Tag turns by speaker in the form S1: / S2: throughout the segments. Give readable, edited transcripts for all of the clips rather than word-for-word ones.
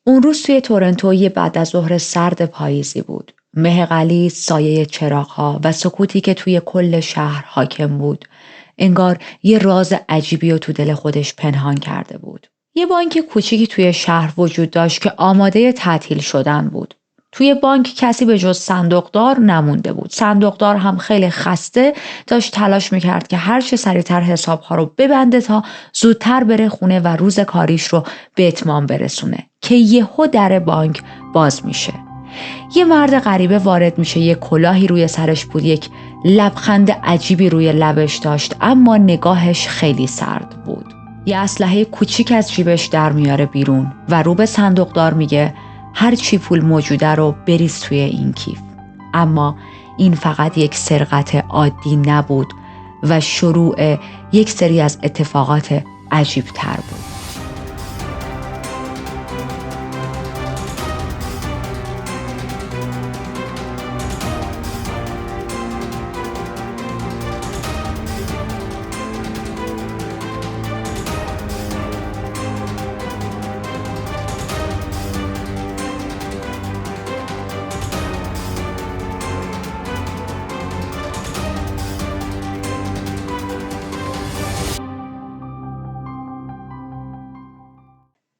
S1: اون روز توی تورنتو یه بعد از ظهر سرد پاییزی بود. مه غلیظ، سایه چراغ‌ها و سکوتی که توی کل شهر حاکم بود. انگار یه راز عجیبی رو تو دل خودش پنهان کرده بود. یه بانک کوچیکی توی شهر وجود داشت که آماده تعطیل شدن بود. توی بانک کسی به جز صندوقدار نمونده بود. صندوقدار هم خیلی خسته داشت تلاش میکرد که هر چه سریعتر حسابها رو ببنده تا زودتر بره خونه و روز کاریش رو به اتمام برسونه که یهو در بانک باز میشه. یه مرد غریبه وارد میشه. یه کلاهی روی سرش بود، یک لبخند عجیبی روی لبش داشت، اما نگاهش خیلی سرد بود. یه اسلحه کوچیک از جیبش در میاره بیرون و رو به صندوقدار میگه هر چی پول موجوده رو بریز توی این کیف. اما این فقط یک سرقت عادی نبود و شروع یک سری از اتفاقات عجیب تر بود.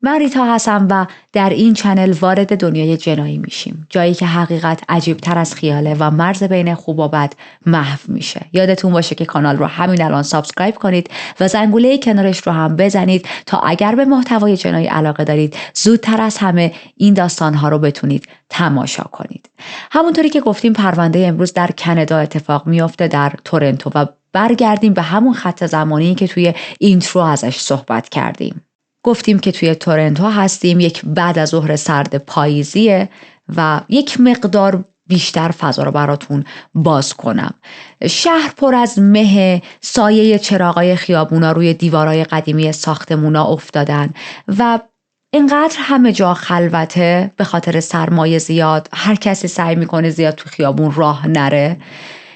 S1: من ریتا هستم و در این چنل وارد دنیای جنایی میشیم. جایی که حقیقت عجیبتر از خیاله و مرز بین خوب و بد محو میشه. یادتون باشه که کانال رو همین الان سابسکرایب کنید و زنگوله کنارش رو هم بزنید تا اگر به محتوای جنایی علاقه دارید زودتر از همه این داستانها رو بتونید تماشا کنید. همونطوری که گفتیم پرونده امروز در کانادا اتفاق میفته، در تورنتو، و برگردیم به همون خط زمانی که توی اینترو ازش صحبت کردیم. گفتیم که توی تورنتو هستیم، یک بعد از ظهر سرد پاییزیه و یک مقدار بیشتر فضا رو براتون باز کنم. شهر پر از مه، سایه چراغای خیابونا روی دیوارای قدیمی ساختمونا افتادن و اینقدر همه جا خلوته به خاطر سرمایه زیاد. هر کسی سعی میکنه زیاد تو خیابون راه نره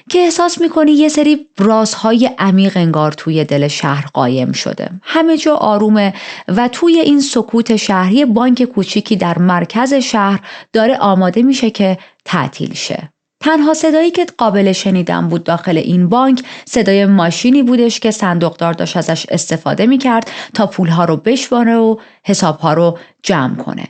S1: که احساس میکنی یه سری رازهای عمیق انگار توی دل شهر قایم شده. همه جا آرومه و توی این سکوت شهری بانک کوچیکی در مرکز شهر داره آماده میشه که تعطیل شه. تنها صدایی که قابل شنیدن بود داخل این بانک صدای ماشینی بودش که صندوقدار داشت ازش استفاده میکرد تا پولها رو بشماره و حسابها رو جمع کنه.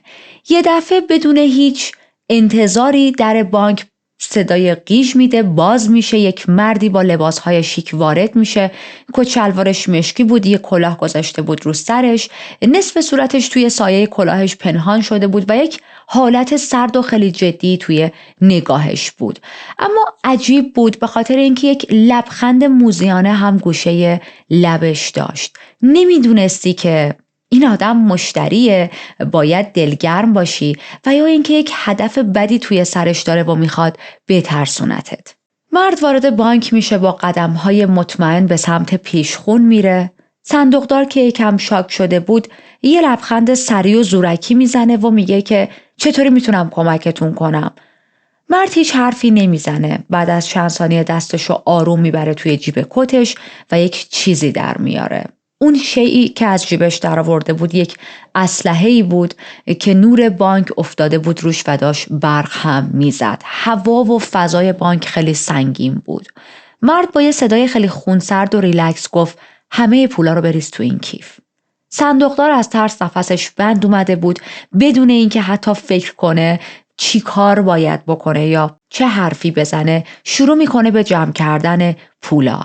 S1: یه دفعه بدون هیچ انتظاری در بانک صدای قیش میده، باز میشه. یک مردی با لباسهای شیک وارد میشه. کت شلوارش مشکی بود، یه کلاه گذاشته بود رو سرش، نصف صورتش توی سایه کلاهش پنهان شده بود و یک حالت سرد و خیلی جدی توی نگاهش بود. اما عجیب بود به خاطر اینکه یک لبخند موذیانه هم گوشه لبش داشت. نمیدونستی که این آدم مشتریه، باید دلگرم باشی و یا اینکه یک هدف بدی توی سرش داره و میخواد بترسونتت. مرد وارد بانک میشه، با قدمهای مطمئن به سمت پیشخون میره. صندوقدار که یکم شاک شده بود یه لبخند سریع و زورکی میزنه و میگه که چطوری میتونم کمکتون کنم. مرد هیچ حرفی نمیزنه. بعد از چند ثانیه دستشو آروم میبره توی جیب کتش و یک چیزی در میاره. اون شیئی که از جیبش در آورده بود یک اسلحه‌ای بود که نور بانک افتاده بود روش و داشت برق هم میزد. هوا و فضای بانک خیلی سنگین بود. مرد با یه صدای خیلی خونسرد و ریلکس گفت همه پولا رو بریز تو این کیف. صندوقدار از ترس نفسش بند اومده بود. بدون اینکه حتی فکر کنه چی کار باید بکنه یا چه حرفی بزنه شروع میکنه به جمع کردن پولا.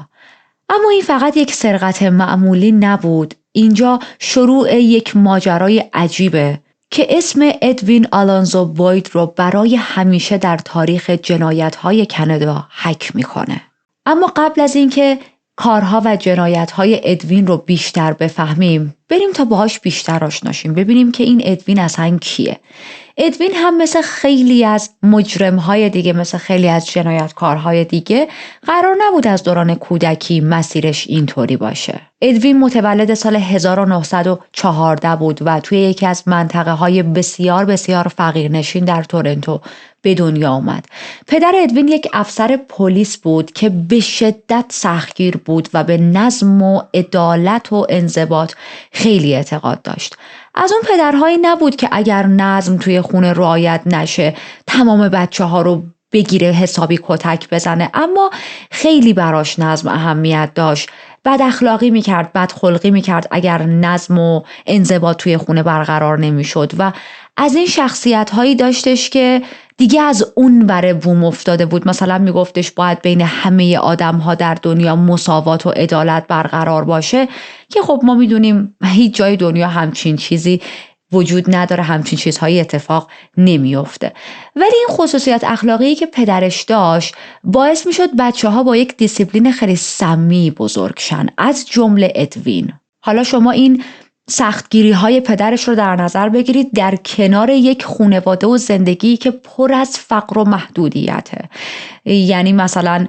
S1: اما این فقط یک سرقت معمولی نبود. اینجا شروع یک ماجرای عجیبه که اسم ادوین آلونزو بوید رو برای همیشه در تاریخ جنایت‌های کانادا حک میکنه. اما قبل از اینکه کارها و جنایت‌های ادوین رو بیشتر بفهمیم، بریم تا باهاش بیشتر آشناشیم، ببینیم که این ادوین اصلا کیه. ادوین هم مثل خیلی از مجرم‌های دیگه، مثل خیلی از جنایتکارهای دیگه، قرار نبود از دوران کودکی مسیرش اینطوری باشه. ادوین متولد سال 1914 بود و توی یکی از منطقه‌های بسیار بسیار فقیرنشین در تورنتو به دنیا آمد. پدر ادوین یک افسر پلیس بود که به شدت سختگیر بود و به نظم و عدالت و انضباط خیلی اعتقاد داشت. از اون پدرهایی نبود که اگر نظم توی خونه رعایت نشه تمام بچه‌ها رو بگیره حسابی کتک بزنه، اما خیلی براش نظم اهمیت داشت. بد اخلاقی میکرد، بد خلقی میکرد اگر نظم و انضباط توی خونه برقرار نمیشد و از این شخصیت هایی داشتش که دیگه از اون بره بوم افتاده بود. مثلا میگفتش باید بین همه آدم ها در دنیا مساوات و عدالت برقرار باشه، که خب ما میدونیم هیچ جای دنیا همچین چیزی وجود نداره، همچین چیزهایی اتفاق نمیفته. ولی این خصوصیت اخلاقی که پدرش داشت باعث میشد بچه ها با یک دیسیپلین خیلی سمی بزرگ شن، از جمله ادوین. حالا شما این سختگیری های پدرش رو در نظر بگیرید در کنار یک خانواده و زندگی که پر از فقر و محدودیته. یعنی مثلا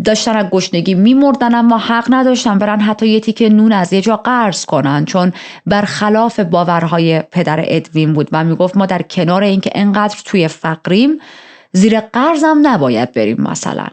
S1: داشتن از گشنگی میمردن اما حق نداشتن برن حتی یه تیکه نون از یه جا قرض کنن، چون برخلاف باورهای پدر ادوین بود و میگفت ما در کنار اینکه انقدر توی فقریم زیر قرضم نباید بریم مثلا.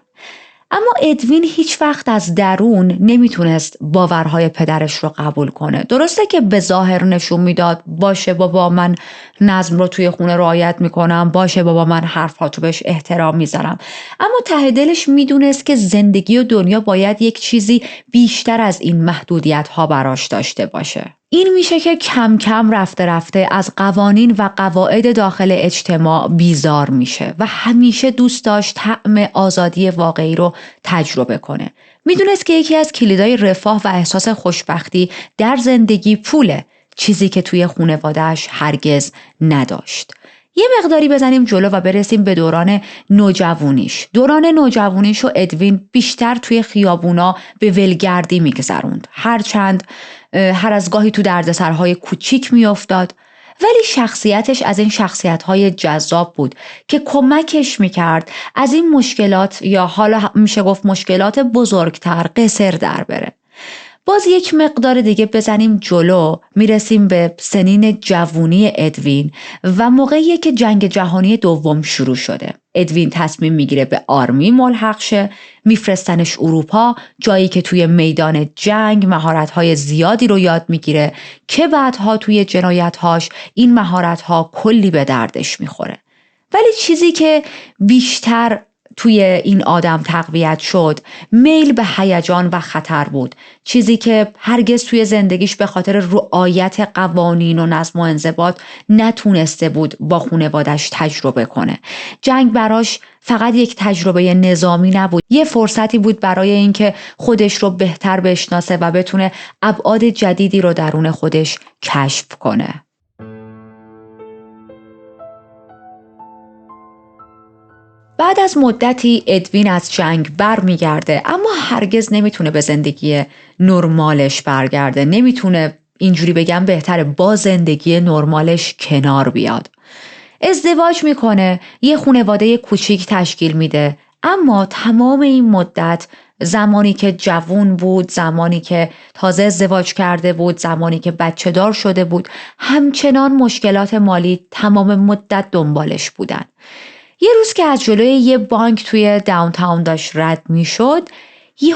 S1: اما ادوین هیچ وقت از درون نمیتونست باورهای پدرش رو قبول کنه. درسته که به ظاهر نشون میداد باشه بابا من نظم رو توی خونه رعایت میکنم، باشه بابا من حرفاتو بهش احترام میذارم، اما ته دلش میدونست که زندگی و دنیا باید یک چیزی بیشتر از این محدودیت ها براش داشته باشه. این میشه که کم کم رفته رفته از قوانین و قواعد داخل اجتماع بیزار میشه و همیشه دوست داشت طعم آزادی واقعی رو تجربه کنه. میدونست که یکی از کلیدای رفاه و احساس خوشبختی در زندگی پوله، چیزی که توی خانواده‌اش هرگز نداشت. یه مقداری بزنیم جلو و برسیم به دوران نوجوانیش. دوران نوجوانیش و ادوین بیشتر توی خیابونا به ولگردی میگذروند. هرچند هر از گاهی تو دردسرهای کوچیک میافتاد، ولی شخصیتش از این شخصیت‌های جذاب بود که کمکش میکرد از این مشکلات، یا حالا میشه گفت مشکلات بزرگتر، قصر در بره. باز یک مقدار دیگه بزنیم جلو، میرسیم به سنین جوونی ادوین و موقعی که جنگ جهانی دوم شروع شده. ادوین تصمیم میگیره به آرمی ملحق شه، میفرستنش اروپا، جایی که توی میدان جنگ مهارت‌های زیادی رو یاد میگیره که بعدها توی جنایت‌هاش این مهارت‌ها کلی به دردش میخوره. ولی چیزی که بیشتر توی این آدم تقویت شد میل به هیجان و خطر بود، چیزی که هرگز توی زندگیش به خاطر رعایت قوانین و نظم و انضباط نتونسته بود با خانواده‌اش تجربه کنه. جنگ براش فقط یک تجربه نظامی نبود، یه فرصتی بود برای اینکه خودش رو بهتر بشناسه و بتونه ابعاد جدیدی رو درون خودش کشف کنه. بعد از مدتی ادوین از جنگ برمیگرده، اما هرگز نمیتونه به زندگی نرمالش برگرده. نمیتونه، اینجوری بگم بهتره، با زندگی نرمالش کنار بیاد. ازدواج میکنه، یه خانواده کوچیک تشکیل میده، اما تمام این مدت، زمانی که جوون بود، زمانی که تازه ازدواج کرده بود، زمانی که بچه دار شده بود، همچنان مشکلات مالی تمام مدت دنبالش بودن. یه روز که از جلوی یه بانک توی داونتاون داشت رد میشد، یه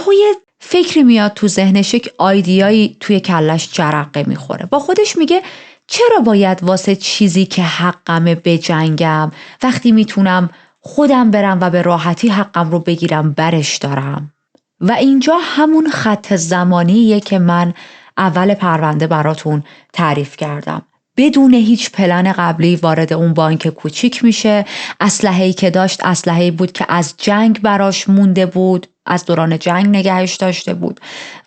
S1: فکری میاد تو ذهنش، یک آیدیایی توی کلش جرقه میخوره. با خودش میگه چرا باید واسه چیزی که حقمه بجنگم وقتی میتونم خودم برم و به راحتی حقم رو بگیرم برش دارم. و اینجا همون خط زمانیه که من اول پرونده براتون تعریف کردم. بدون هیچ پلن قبلی وارد اون بانک کوچیک میشه. اسلحه‌ای که داشت اسلحه‌ای بود که از جنگ براش مونده بود، از دوران جنگ نگهش داشته بود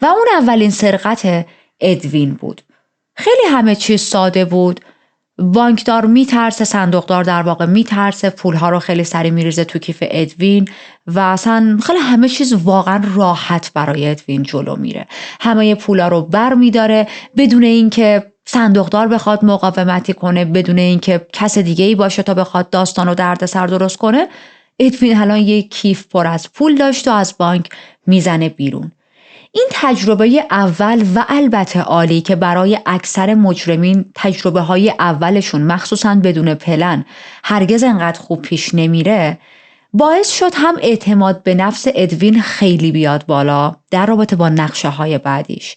S1: و اون اولین سرقت ادوین بود. خیلی همه چیز ساده بود. بانکدار میترسه، صندوقدار در واقع میترسه، پولها رو خیلی سریع میریزه تو کیف ادوین و اصلا خیلی همه چیز واقعا راحت برای ادوین جلو میره. همه پولا رو بر میداره بدون اینکه صندوقدار بخواد مقاومتی کنه، بدون اینکه کس دیگه ای باشه تا بخواد داستان و دردسر درست کنه. ادوین الان یه کیف پر از پول داشت و از بانک میزنه بیرون. این تجربه اول و البته عالی که برای اکثر مجرمین تجربه های اولشون مخصوصاً بدون پلن هرگز انقدر خوب پیش نمیره، باعث شد هم اعتماد به نفس ادوین خیلی بیاد بالا در رابطه با نقشه های بعدیش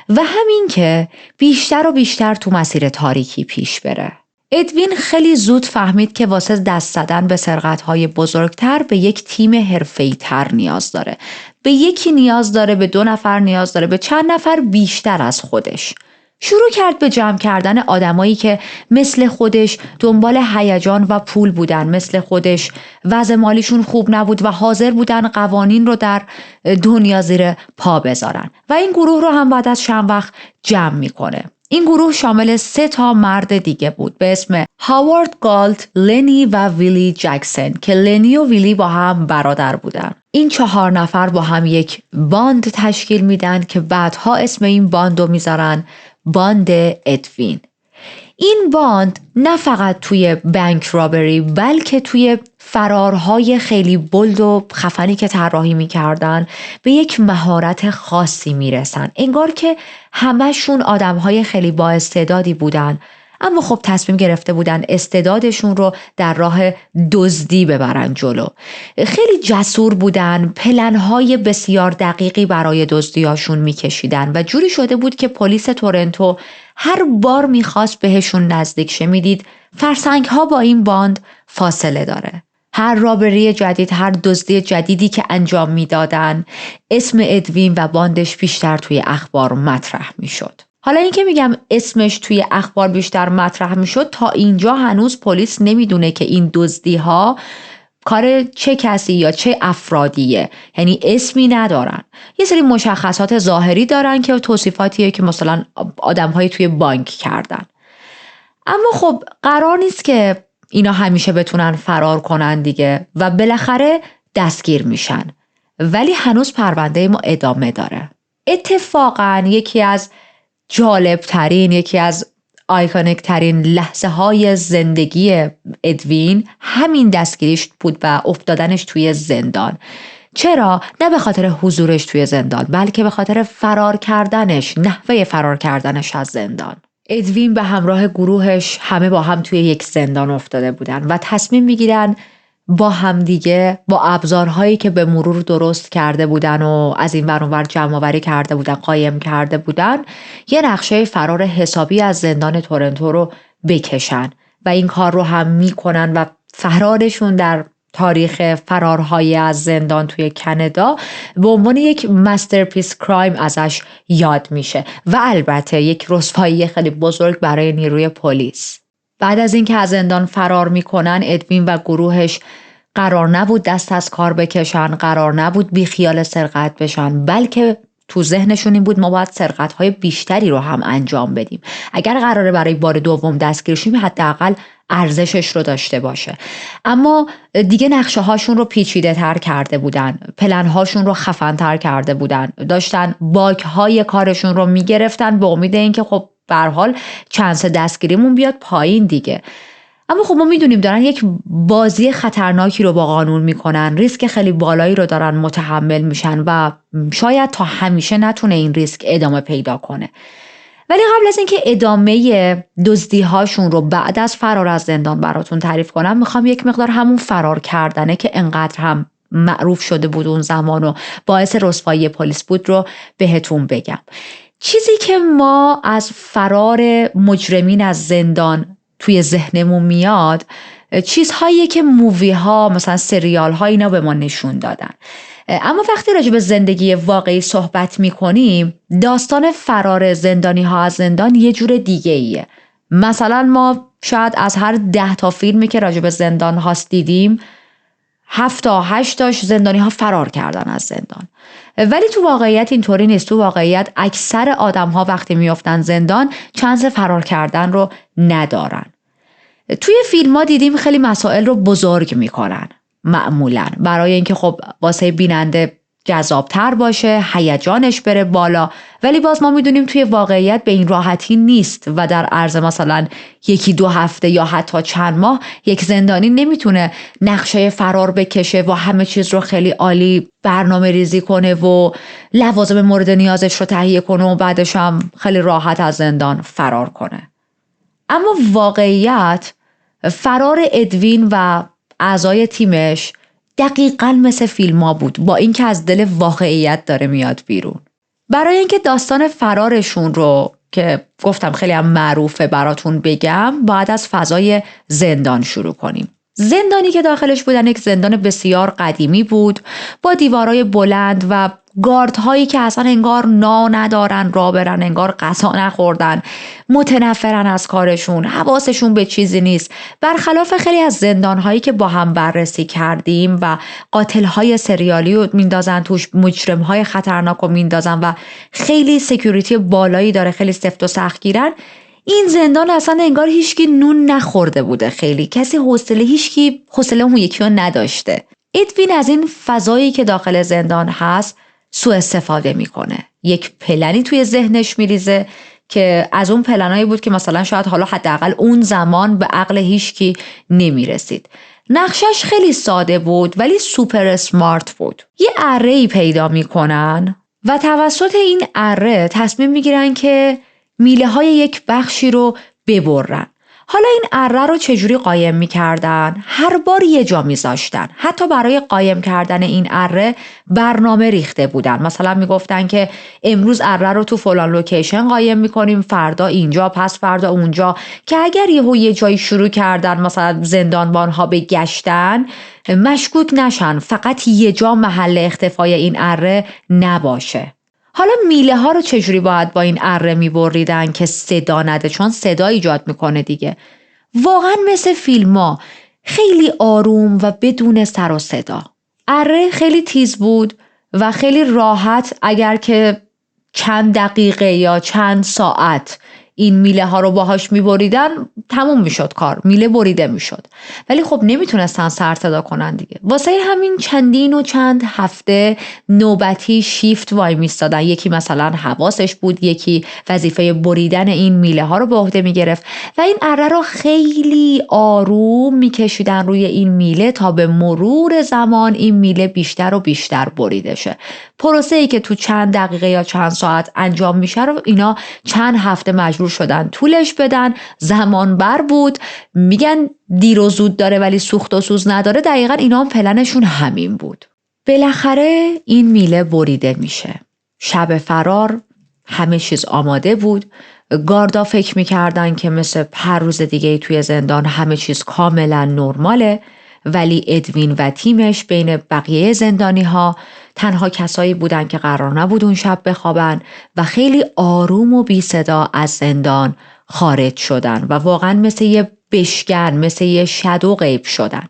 S1: و همین که بیشتر و بیشتر تو مسیر تاریکی پیش بره. ادوین خیلی زود فهمید که واسه دست زدن به سرقت‌های بزرگتر به یک تیم حرفه‌ای‌تر نیاز داره. به یکی نیاز داره، به 2 نفر نیاز داره، به چند نفر بیشتر از خودش. شروع کرد به جمع کردن آدمایی که مثل خودش دنبال هیجان و پول بودن، مثل خودش وضع مالیشون خوب نبود و حاضر بودن قوانین رو در دنیا زیر پا بذارن و این گروه رو هم بعد از چند وقت جمع میکنه. این گروه شامل 3 مرد دیگه بود به اسم هاوارد گالت، لنی و ویلی جکسون که لنی و ویلی با هم برادر بودن. این 4 نفر با هم یک باند تشکیل میدن که بعدها اسم این باند رو میذارن باند ادوین. این باند نه فقط توی بانک رابری بلکه توی فرارهای خیلی بولد و خفنی که طراحی میکردن به یک مهارت خاصی میرسن. انگار که همشون آدمهای خیلی با استعدادی بودن اما خب تصمیم گرفته بودن استعدادشون رو در راه دزدی ببرن جلو. خیلی جسور بودن، پلن‌های بسیار دقیقی برای دزدیاشون میکشیدن و جوری شده بود که پلیس تورنتو هر بار میخواست بهشون نزدیک شه میدید فرسنگ‌ها با این باند فاصله داره. هر رابری جدید، هر دزدی جدیدی که انجام میدادن اسم ادوین و باندش بیشتر توی اخبار مطرح میشد. حالا این که میگم اسمش توی اخبار بیشتر مطرح میشد، تا اینجا هنوز پلیس نمیدونه که این دزدی ها کار چه کسی یا چه افرادیه، یعنی اسمی ندارن. یه سری مشخصات ظاهری دارن که توصیفاتیه که مثلا آدم‌های توی بانک کردن. اما خب قرار نیست که اینا همیشه بتونن فرار کنن دیگه و بالاخره دستگیر میشن. ولی هنوز پرونده ما ادامه داره. اتفاقاً یکی از جالب ترین، یکی از آیکونیک ترین لحظه های زندگی ادوین همین دستگیریش بود و افتادنش توی زندان. چرا؟ نه به خاطر حضورش توی زندان بلکه به خاطر فرار کردنش، نحوه فرار کردنش از زندان. ادوین به همراه گروهش همه با هم توی یک زندان افتاده بودن و تصمیم میگیرن با هم دیگه با ابزارهایی که به مرور درست کرده بودن و از این ور اون ور جمع‌آوری کرده بودن، قایم کرده بودن، یه نقشه فرار حسابی از زندان تورنتو رو بکشن و این کار رو هم میکنن و فرارشون در تاریخ فرارهای از زندان توی کانادا به عنوان یک مسترپیس کرایم ازش یاد میشه و البته یک رسوایی خیلی بزرگ برای نیروی پلیس. بعد از اینکه از زندان فرار میکنن، ادوین و گروهش قرار نبود دست از کار بکشن، قرار نبود بی خیال سرقت بشن، بلکه تو ذهنشون این بود ما باید سرقت‌های بیشتری رو هم انجام بدیم. اگر قراره برای بار دوم دستگیر شیم حداقل ارزشش رو داشته باشه. اما دیگه نقشه هاشون رو پیچیده تر کرده بودن، پلن هاشون رو خفن تر کرده بودن، داشتن باگ های کارشون رو میگرفتن به امید اینکه خب به هر حال چانس دستگیریمون بیاد پایین دیگه. اما خب ما میدونیم دارن یک بازی خطرناکی رو با قانون میکنن، ریسک خیلی بالایی رو دارن متحمل میشن و شاید تا همیشه نتونه این ریسک ادامه پیدا کنه. ولی قبل از اینکه ادامه دزدی هاشون رو بعد از فرار از زندان براتون تعریف کنم، میخوام یک مقدار همون فرار کردنه که انقدر هم معروف شده بود اون زمان و باعث رسوایی پلیس بود رو بهتون بگم. چیزی که ما از فرار مجرمین از زندان توی ذهنمون میاد چیزهایی که مووی ها مثلا سریال ها اینا به ما نشون دادن. اما وقتی راجع به زندگی واقعی صحبت میکنیم داستان فرار زندانی ها از زندان یه جور دیگه ایه. مثلا ما شاید از هر 10 فیلمی که راجع به زندان هاست دیدیم 7 تا 8 تاش زندانی ها فرار کردن از زندان. ولی تو واقعیت اینطوری نیست. تو واقعیت اکثر آدم ها وقتی میافتن زندان چانس فرار کردن رو ندارن. توی فیلم ها دیدیم خیلی مسائل رو بزرگ میکنن معمولاً برای اینکه خب واسه بیننده جذابتر باشه، هیجانش بره بالا، ولی باز ما میدونیم توی واقعیت به این راحتی نیست و در عرض مثلا 1-2 هفته یا حتی چند ماه یک زندانی نمیتونه نقشه فرار بکشه و همه چیز رو خیلی عالی برنامه ریزی کنه و لوازم مورد نیازش رو تهیه کنه و بعدش هم خیلی راحت از زندان فرار کنه. اما واقعیت فرار ادوین و اعضای تیمش دقیقاً مثل فیلم ها بود، با اینکه از دل واقعیت داره میاد بیرون. برای اینکه داستان فرارشون رو که گفتم خیلی هم معروفه براتون بگم، باید از فضای زندان شروع کنیم. زندانی که داخلش بودن یک زندان بسیار قدیمی بود با دیوارای بلند و گاردهایی که اصلا انگار ندارن، راه برن، انگار غذا نخوردن، متنفرن از کارشون، حواسشون به چیزی نیست. برخلاف خیلی از زندانهایی که با هم بررسی کردیم و قاتلهای سریالی رو میندازن توش، مجرمهای خطرناک رو میندازن و خیلی سکیوریتی بالایی داره، خیلی سفت و سختگیرن، این زندان اصلا انگار هیچکی نون نخورده بوده، خیلی کسی هیچکی حوصله اون یکی رو نداشته. ادوین از این فضایی که داخل زندان هست سوء استفاده میکنه. یک پلنی توی ذهنش میریزه که از اون پلنایی بود که مثلا شاید حالا حداقل اون زمان به عقل هیچکی نمیرسید. نقشش خیلی ساده بود ولی سوپر اسمارت بود. یه اره‌ای پیدا میکنن و توسط این اره تصمیم میگیرن که میله های یک بخشی رو ببرن. حالا این اره رو چجوری قایم میکردن؟ هر بار یه جا میذاشتن. حتی برای قایم کردن این اره برنامه ریخته بودن. مثلا میگفتن که امروز اره رو تو فلان لوکیشن قایم میکنیم، فردا اینجا، پس فردا اونجا، که اگر یه جایی شروع کردن مثلا زندانبان ها به گشتن مشکوک نشن، فقط یه جا محل اختفای این اره نباشه. حالا میله ها رو چجوری باید با این اره میبریدن که صدا نده، چون صدا ایجاد میکنه دیگه. واقعا مثل فیلم ها، خیلی آروم و بدون سر و صدا. اره خیلی تیز بود و خیلی راحت اگر که چند دقیقه یا چند ساعت این میله ها رو باهاش میبریدن تموم میشد کار، میله بریده میشد. ولی خب نمیتونستن سر صدا کنن دیگه. واسه همین چندین و چند هفته نوبتی شیفت وای میستادن. یکی مثلا حواسش بود، یکی وظیفه بریدن این میله ها رو به عهده میگرفت و این اره رو خیلی آروم میکشیدن روی این میله تا به مرور زمان این میله بیشتر و بیشتر بریده شه. پروسه‌ای که تو چند دقیقه یا چند ساعت انجام میشه رو اینا چند هفته مجبور شدن طولش بدن. زمان بر بود. میگن دیر و زود داره ولی سوخت و سوز نداره. دقیقا اینا هم پلنشون همین بود. بالاخره این میله بریده میشه. شب فرار همه چیز آماده بود. گاردا فکر میکردن که مثل هر روز دیگه توی زندان همه چیز کاملا نرماله، ولی ادوین و تیمش بین بقیه زندانی ها تنها کسایی بودن که قرار نبود اون شب بخوابن و خیلی آروم و بی صدا از زندان خارج شدن و واقعا مثل یه بشکن، مثل یه شادو غیب شدن.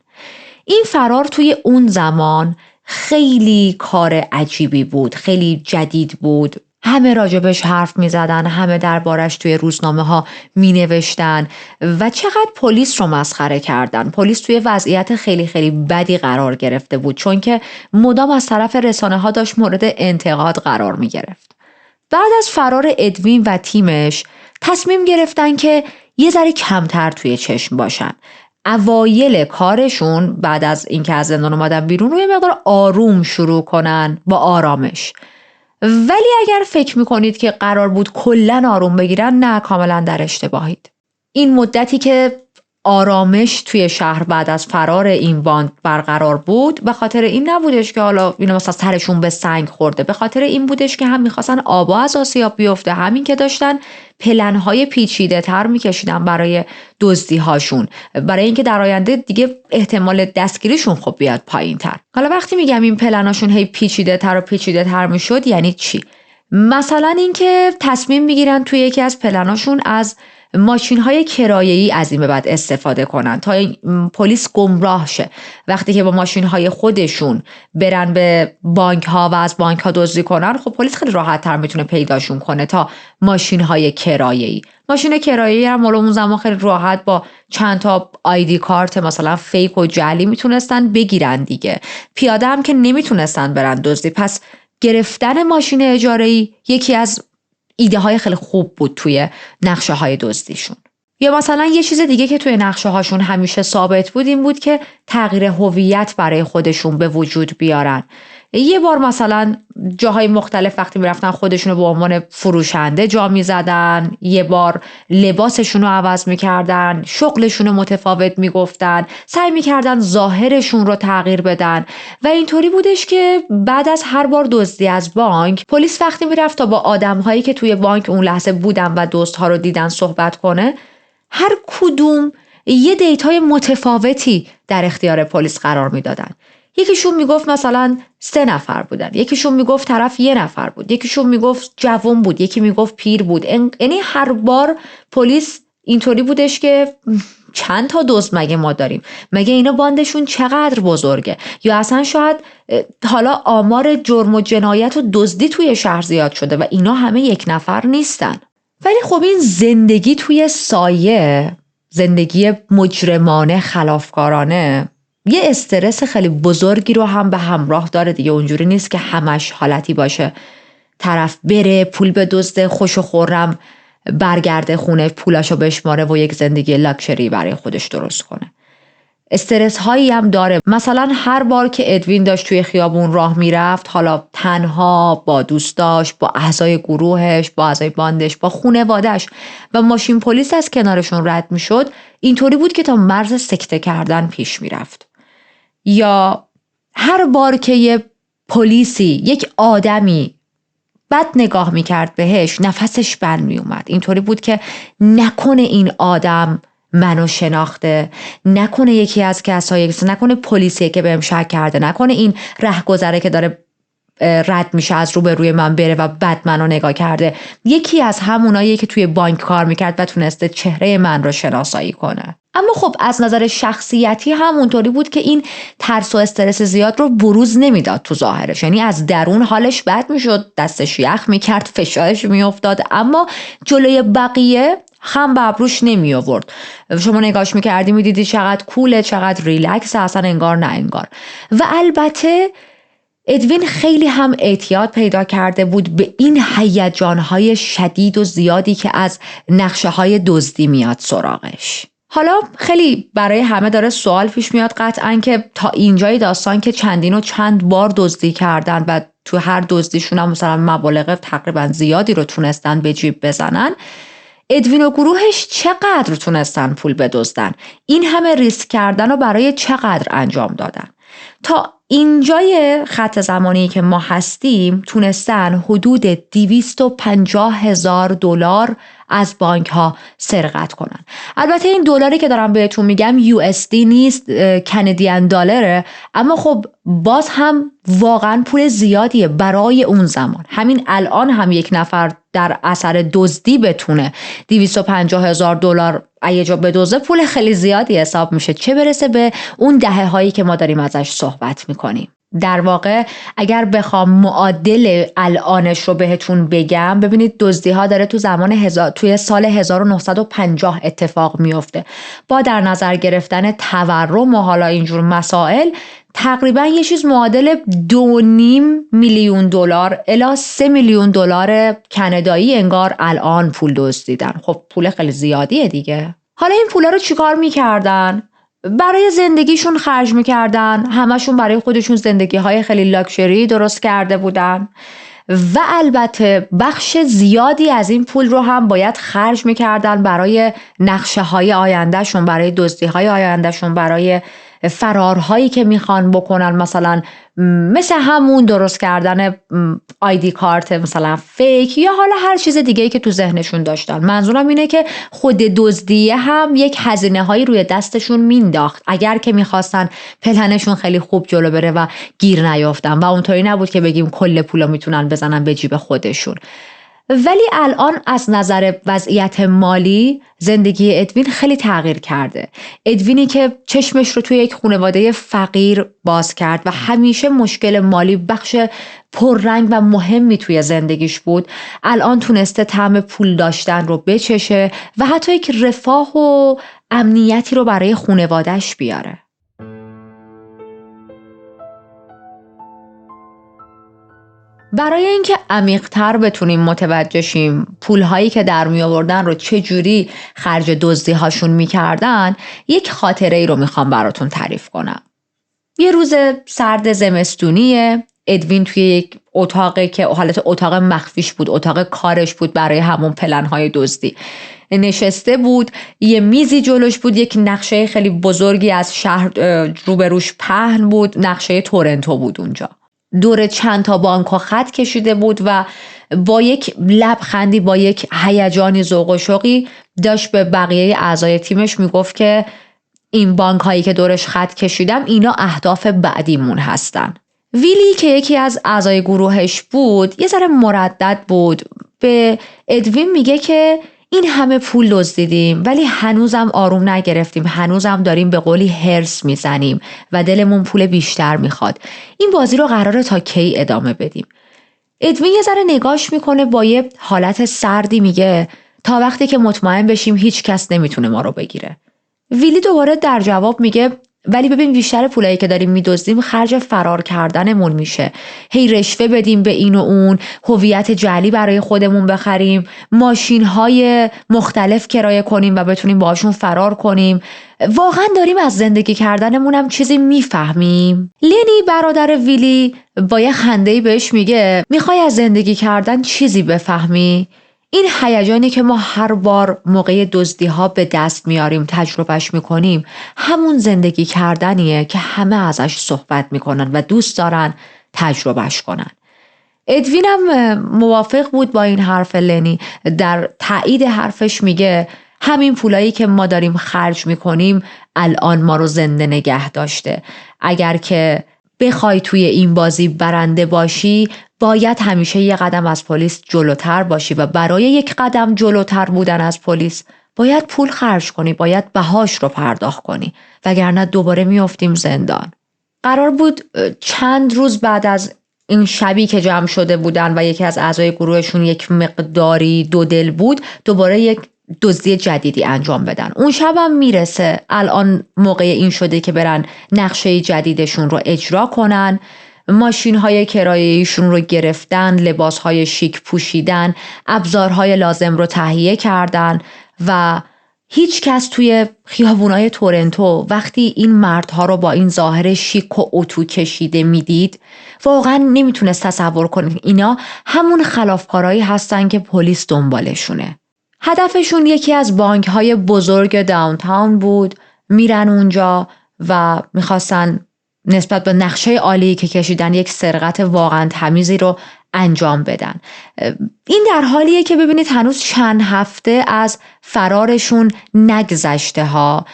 S1: این فرار توی اون زمان خیلی کار عجیبی بود، خیلی جدید بود. همه راجبش حرف می زدن، همه دربارش توی روزنامه ها می نوشتن و چقدر پلیس رو مسخره کردن. پلیس توی وضعیت خیلی خیلی بدی قرار گرفته بود، چون که مدام از طرف رسانه ها داشت مورد انتقاد قرار می گرفت. بعد از فرار ادوین و تیمش تصمیم گرفتن که یه ذره کمتر توی چشم باشن. اوایل کارشون بعد از اینکه از زندان اومدن بیرون روی مقدار آروم شروع کنن، با آرامش. ولی اگر فکر میکنید که قرار بود کلن آروم بگیرن، نه، کاملا در اشتباهید. این مدتی که آرامش توی شهر بعد از فرار این باند برقرار بود، به خاطر این نبودش که حالا اینا مثلا سرشون به سنگ خورده، به خاطر این بودش که هم میخواستن آبا از آسیاب بیفته، همین که داشتن پلن‌های پیچیده تر میکشیدن برای دزدی هاشون، برای اینکه در آینده دیگه احتمال دستگیریشون خب بیاد پایین تر. حالا وقتی میگم این پلن‌هاشون هی پیچیده تر و پیچیده تر میشد، یعنی چی؟ مثلا اینکه تصمیم میگیرن توی یکی از پلن‌هاشون از ماشین‌های کرایه‌ای از این به بعد استفاده کنن تا پلیس گمراه شه. وقتی که با ماشین‌های خودشون برن به بانک‌ها و از بانک‌ها دزدی کنن، خب پلیس خیلی راحت‌تر میتونه پیداشون کنه تا ماشین‌های کرایه‌ای. ماشین کرایه‌ای هم اون زمان خیلی راحت با چند تا آیدی کارت مثلا فیک و جعلی میتونستن بگیرن دیگه. پیاده هم که نمیتونستن برن دزدی، پس گرفتن ماشین اجاره‌ای یکی از ایده های خیلی خوب بود توی نقشه های دزدیشون. یا مثلا یه چیز دیگه که توی نقشه هاشون همیشه ثابت بود این بود که تغییر هویت برای خودشون به وجود بیارن. یه بار مثلا جاهای مختلف وقتی میرفتن خودشونو به عنوان فروشنده جا میزدن، یه بار لباسشونو عوض میکردن، شغلشونو متفاوت میگفتن، سعی میکردن ظاهرشون رو تغییر بدن و اینطوری بودش که بعد از هر بار دزدی از بانک، پلیس وقتی میرفت تا با آدمهایی که توی بانک اون لحظه بودن و دزدها رو دیدن صحبت کنه، هر کدوم یه دیتای متفاوتی در اختیار پلیس قرار میدادن. یکیشون میگفت مثلا 3 نفر بودن، یکیشون میگفت طرف 1 نفر بود، یکیشون میگفت جوان بود، یکی میگفت پیر بود. یعنی هر بار پلیس اینطوری بودش که چند تا دزد مگه ما داریم؟ مگه اینا باندشون چقدر بزرگه؟ یا اصلا شاید حالا آمار جرم و جنایت و دزدی توی شهر زیاد شده و اینا همه 1 نفر نیستن. ولی خب این زندگی توی سایه، زندگی مجرمانه خلافکارانه، یه استرس خیلی بزرگی رو هم به همراه داره دیگه. اونجوری نیست که همش حالتی باشه طرف بره پول بدزده خوش و خورم برگرده خونه پولاشو بشماره و یک زندگی لاکچری برای خودش درست کنه. استرس هایی هم داره. مثلا هر بار که ادوین داشت توی خیابون راه میرفت، حالا تنها، با دوستاش، با اعضای گروهش، با اعضای باندش، با خانواده‌اش و ماشین پلیس از کنارشون رد میشد، اینطوری بود که تا مرز سکته کردن پیش میرفت. یا هر بار که یه پلیسی یک آدمی بد نگاه میکرد بهش، نفسش بند میومد. اینطوری بود که نکنه این آدم منو شناخته، نکنه یکی از کسایی، نکنه پلیسیه که بهم شک کرده، نکنه این رهگذره که داره رد میشه از رو به روی من بره و بد منو نگاه کرده، یکی از همونایی که توی بانک کار میکرد و تونسته چهره من رو شناسایی کنه. اما خب از نظر شخصیتی همونطوری بود که این ترس و استرس زیاد رو بروز نمیداد تو ظاهرش. یعنی از درون حالش بد میشد، دستش یخ میکرد، فشارش میافتاد، اما جلوی بقیه خم به ابروش نمی آورد. شما نگاش میکردی میدیدی چقدر کوله، چقدر ریلکس، اصلا انگار نه انگار. و البته ادوین خیلی هم اعتیاد پیدا کرده بود به این هیجان‌های شدید و زیادی که از نقشه‌های دزدی میاد سراغش. حالا خیلی برای همه داره سوال پیش میاد قطعاً که تا اینجای داستان که چندین و چند بار دزدی کردن و تو هر دزدیشون هم مثلا مبالغ تقریبا زیادی رو تونستن به جیب بزنن، ادوین و گروهش چقدر تونستن پول بدزدن؟ این همه ریسک کردن رو برای چقدر انجام دادن؟ تا اینجای خط زمانی که ما هستیم تونستن حدود 250,000 دلار از بانک ها سرقت کنن. البته این دلاری که دارم بهتون میگم USD نیست، کانادین دلاره، اما خب باز هم واقعا پول زیادیه برای اون زمان. همین الان هم یک نفر در اثر دزدی بتونه 250,000 دلار اگه جا بدزده پول خیلی زیادی حساب میشه، چه برسه به اون دهه هایی که ما داریم ازش صحبت میکنیم. در واقع اگر بخوام معادل الانش رو بهتون بگم، ببینید دزدی ها داره توی سال 1950 اتفاق میفته. با در نظر گرفتن تورم و حالا اینجور مسائل، تقریبا یه چیز معادل 2.5 میلیون دلار الی 3 میلیون دلار کانادایی انگار الان پول دزدیدن. خب پول خیلی زیادیه دیگه. حالا این پولا رو چیکار میکردن؟ برای زندگیشون خرج میکردن. همشون برای خودشون زندگی های خیلی لاکچری درست کرده بودن و البته بخش زیادی از این پول رو هم باید خرج میکردن برای نقشه های آیندهشون، برای دزدی های آیندهشون، برای فرارهایی که میخوان بکنن، مثل همون درست کردن آیدی کارت مثلا فیک یا حالا هر چیز دیگه‌ای که تو ذهنشون داشتن. منظورم اینه که خود دزدیه هم یک هزینه هایی روی دستشون مینداخت اگر که میخواستن پلنشون خیلی خوب جلو بره و گیر نیافتن، و اونطوری نبود که بگیم کل پولا میتونن بزنن به جیب خودشون. ولی الان از نظر وضعیت مالی زندگی ادوین خیلی تغییر کرده. ادوینی که چشمش رو توی یک خانواده فقیر باز کرد و همیشه مشکل مالی بخش پررنگ و مهمی توی زندگیش بود، الان تونسته طعم پول داشتن رو بچشه و حتی یک رفاه و امنیتی رو برای خانواده‌اش بیاره. برای اینکه عمیق‌تر بتونیم متوجه شیم پولهایی که در می آوردن رو چه جوری خرج دزدی هاشون می‌کردن، یک خاطره ای رو میخوام براتون تعریف کنم. یه روز سرد زمستونیه، ادوین توی یک اتاقی که حالت اتاق مخفیش بود، اتاق کارش بود برای همون پلن‌های دزدی، نشسته بود. یه میزی جلوش بود، یک نقشه خیلی بزرگی از شهر روبروش پهن بود، نقشه تورنتو بود اونجا. دور چند تا بانک خط کشیده بود و با یک لبخندی، با یک هیجانی ذوق و شوقی داشت به بقیه اعضای تیمش میگفت که این بانک هایی که دورش خط کشیدم اینا اهداف بعدیمون هستن. ویلی که یکی از اعضای گروهش بود یه ذره مردد بود، به ادوین میگه که این همه پول دزدیدیم ولی هنوزم آروم نگرفتیم، هنوزم داریم به قولی هرس میزنیم و دلمون پول بیشتر میخواد. این بازی رو قراره تا کی ادامه بدیم؟ ادوین یه ذره نگاش میکنه، با یه حالت سردی میگه تا وقتی که مطمئن بشیم هیچ کس نمیتونه ما رو بگیره. ویلی دوباره در جواب میگه ولی ببین بیشتر پولایی که داریم میدزدیم خرج فرار کردنمون میشه. هی رشوه بدیم به این و اون، هویت جعلی برای خودمون بخریم، ماشین‌های مختلف کرایه کنیم و بتونیم باهاشون فرار کنیم. واقعا داریم از زندگی کردنمون هم چیزی میفهمیم؟ لنی برادر ویلی با یه خنده‌ای بهش میگه میخوای از زندگی کردن چیزی بفهمی؟ این هیجانی که ما هر بار موقع دزدی ها به دست میاریم، تجربهش میکنیم، همون زندگی کردنیه که همه ازش صحبت میکنن و دوست دارن تجربهش کنن. ادوین هم موافق بود با این حرف لنی. در تایید حرفش میگه همین پولایی که ما داریم خرج میکنیم الان ما رو زنده نگه داشته. اگر که بخوای توی این بازی برنده باشی باید همیشه یه قدم از پلیس جلوتر باشی و برای یک قدم جلوتر بودن از پلیس باید پول خرج کنی، باید بهاش رو پرداخت کنی، وگرنه دوباره میافتیم زندان. قرار بود چند روز بعد از این شبی که جمع شده بودن و یکی از اعضای گروهشون یک مقداری دو دل بود، دوباره یک دزدی جدیدی انجام بدن. اون شبم میرسه. الان موقع این شده که برن نقشه جدیدشون رو اجرا کنن. ماشین های کرایه‌ایشون رو گرفتن، لباس های شیک پوشیدن، ابزارهای لازم رو تهیه کردن و هیچ کس توی خیابونای تورنتو وقتی این مردها رو با این ظاهر شیک و اتو کشیده میدید واقعا نمیتونست تصور کنه اینا همون خلافکارایی هستن که پلیس دنبالشونه. هدفشون یکی از بانک های بزرگ داونتاون بود. میرن اونجا و میخواستن نسبت به نقشه عالی که کشیدن یک سرقت واقعا تمیزی رو انجام بدن. این در حالیه که ببینید هنوز چند هفته از فرارشون نگذشته ها.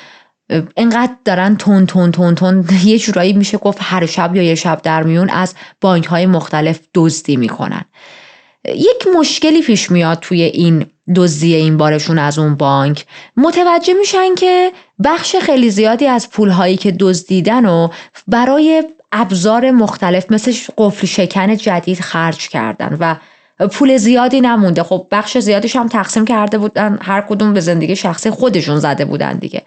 S1: اینقدر دارن تون یه جورایی میشه گفت هر شب یا یه شب در میون از بانک های مختلف دزدی میکنن. یک مشکلی پیش میاد توی این دزدی این بارشون از اون بانک. متوجه میشن که بخش خیلی زیادی از پولهایی که دزدیدن و برای ابزار مختلف مثل قفل شکن جدید خرج کردن و پول زیادی نمونده. خب بخش زیادیش هم تقسیم کرده بودن، هر کدوم به زندگی شخصی خودشون زده بودن دیگه.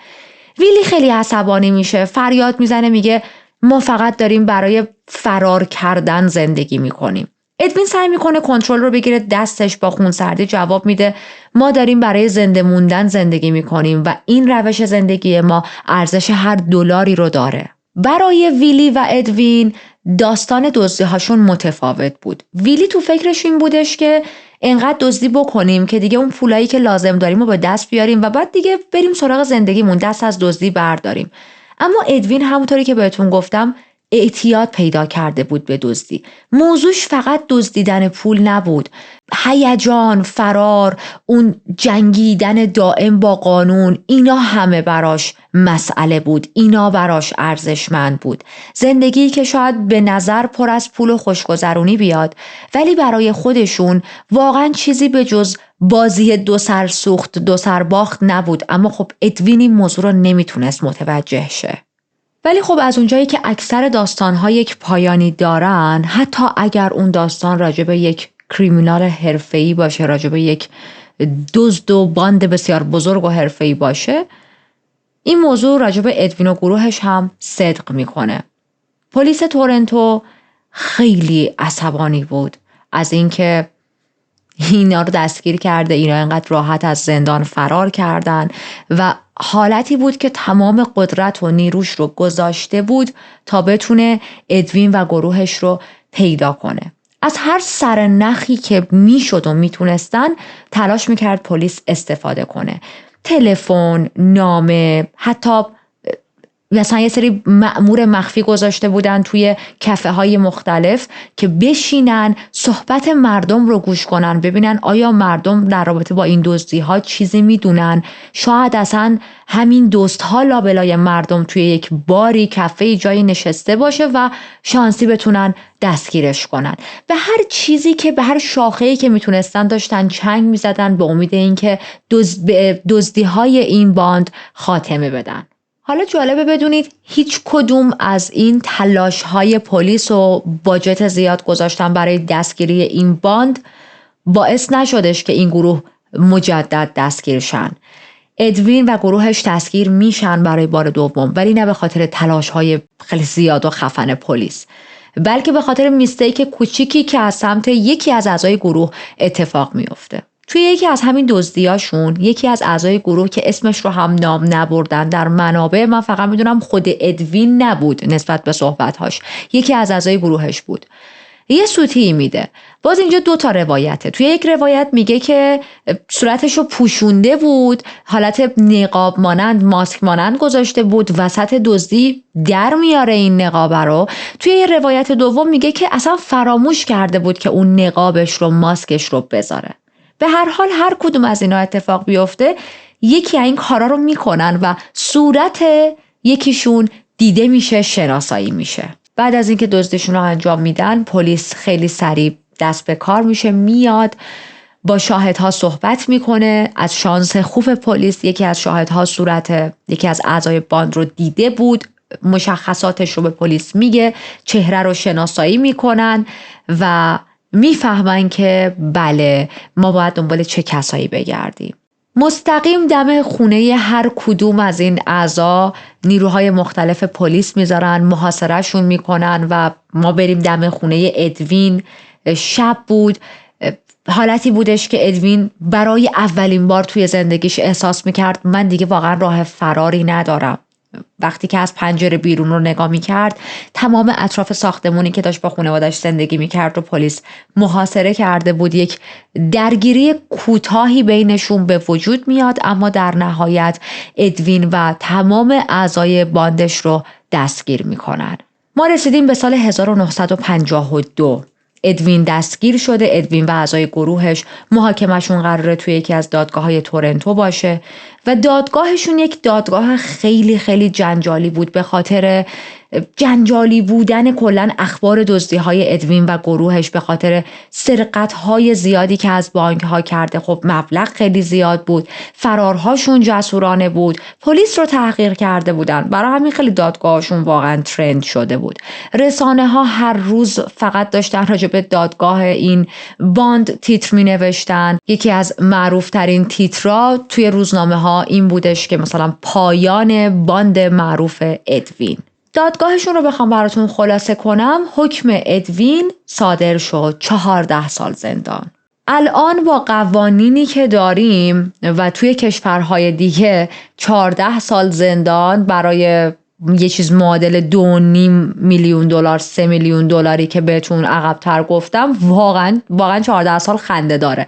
S1: ویلی خیلی عصبانی میشه، فریاد میزنه، میگه ما فقط داریم برای فرار کردن زندگی میکنیم. ادوین سعی میکنه کنترل رو بگیره دستش، با خونسردی جواب میده ما داریم برای زنده موندن زندگی میکنیم و این روش زندگی ما ارزش هر دلاری رو داره. برای ویلی و ادوین داستان دزدی هاشون متفاوت بود. ویلی تو فکرش این بودش که انقدر دزدی بکنیم که دیگه اون پولایی که لازم داریم رو به دست بیاریم و بعد دیگه بریم سراغ زندگیمون، دست از دزدی برداریم. اما ادوین همونطوری که بهتون گفتم اعتیاد پیدا کرده بود به دزدی. موضوعش فقط دزدیدن پول نبود. هیجان، فرار، اون جنگیدن دائم با قانون، اینا همه براش مسئله بود. اینا براش ارزشمند بود. زندگی که شاید به نظر پر از پول و خوشگذرونی بیاد ولی برای خودشون واقعا چیزی به جز بازی دو سر سوخت دو سر باخت نبود. اما خب ادوین این موضوع رو نمیتونست متوجه شه. ولی خب از اونجایی که اکثر داستان‌ها یک پایانی دارن، حتی اگر اون داستان راجع به یک کریمینال حرفه‌ای باشه، راجع به یک دزد و باند بسیار بزرگ و حرفه‌ای باشه، این موضوع راجع به ادوین و گروهش هم صدق میکنه. پلیس تورنتو خیلی عصبانی بود از اینکه اینا رو دستگیر کرده، اینا اینقدر راحت از زندان فرار کردن و حالتی بود که تمام قدرت و نیروش رو گذاشته بود تا بتونه ادوین و گروهش رو پیدا کنه. از هر سرنخی که میشد و میتونستن تلاش میکرد پلیس استفاده کنه. تلفن، نامه، حتی مثلا یه سری مأمور مخفی گذاشته بودن توی کافه های مختلف که بشینن صحبت مردم رو گوش کنن، ببینن آیا مردم در رابطه با این دزدی ها چیزی میدونن. شاید اصلا همین دزد ها لابلای مردم توی یک باری، کافه جایی نشسته باشه و شانسی بتونن دستگیرش کنن. به هر چیزی که به هر شاخه‌ای که میتونستن داشتن چنگ میزدن به امید اینکه دزدی های این باند خاتمه بدن. حالا جالبه بدونید هیچ کدوم از این تلاش های پلیس و باجت زیاد گذاشتن برای دستگیری این باند باعث نشدش که این گروه مجدد دستگیر شن. ادوین و گروهش دستگیر میشن برای بار دوم، ولی نه به خاطر تلاش های خیلی زیاد و خفن پلیس، بلکه به خاطر میستیک کوچیکی که از سمت یکی از اعضای گروه اتفاق میفته. توی یکی از همین دزدیاشون یکی از اعضای گروه که اسمش رو هم نام نبردن در منابع، من فقط میدونم خود ادوین نبود نسبت به صحبت‌هاش، یکی از اعضای گروهش بود، یه سوتی میده. باز اینجا 2 تا روایته. توی یک روایت میگه که صورتش رو پوشونده بود، حالت نقاب مانند، ماسک مانند گذاشته بود، وسط دزدی در میاره این نقاب رو. توی یه روایت دوم میگه که اصلا فراموش کرده بود که اون نقابش رو، ماسکش رو بذاره. به هر حال هر کدوم از اینا اتفاق بیفته یکی این کارا رو میکنن و صورت یکیشون دیده میشه، شناسایی میشه. بعد از اینکه دزدیشون رو انجام میدن، پلیس خیلی سریع دست به کار میشه، میاد با شاهدها صحبت میکنه. از شانس خوب پلیس یکی از شاهدها صورت یکی از اعضای باند رو دیده بود، مشخصاتش رو به پلیس میگه، چهره رو شناسایی میکنن و میفهمن که بله ما باید دنبال چه کسایی بگردیم. مستقیم دم خونه هر کدوم از این اعضا نیروهای مختلف پلیس میذارن، محاصرهشون میکنن و ما بریم دم خونه ادوین. شب بود، حالتی بودش که ادوین برای اولین بار توی زندگیش احساس میکرد من دیگه واقعا راه فراری ندارم. وقتی که از پنجره بیرون رو نگاه میکرد، تمام اطراف ساختمونی که داشت با خانواده‌اش زندگی میکرد رو پلیس محاصره کرده بود. یک درگیری کوتاهی بینشون به وجود میاد، اما در نهایت ادوین و تمام اعضای باندش رو دستگیر میکنن. ما رسیدیم به سال 1952. ادوین دستگیر شده. ادوین و اعضای گروهش محاکمشون قراره توی یکی از دادگاه‌های تورنتو باشه و دادگاهشون یک دادگاه خیلی خیلی جنجالی بود، به خاطر جنجالی بودن کلن اخبار دزدی‌های ادوین و گروهش، به خاطر سرقت‌های زیادی که از بانک‌ها کرده. خب مبلغ خیلی زیاد بود، فرارهاشون جسورانه بود، پلیس رو تحقیر کرده بودن، برای همین خیلی دادگاهشون واقعا ترند شده بود. رسانه‌ها هر روز فقط داشتن راجع به دادگاه این باند تیتر می‌نوشتن. یکی از معروف‌ترین تیترها توی روزنامه‌ها این بودش که مثلا پایان باند معروف ادوین. دادگاهشون رو بخوام براتون خلاصه کنم، حکم ادوین صادر شد 14 سال زندان. الان با قوانینی که داریم و توی کشورهای دیگه 14 سال زندان برای یه چیز معادل 2.5 میلیون دلار، 3 میلیون دلاری که بهتون عقب‌تر گفتم، واقعا 14 سال خنده داره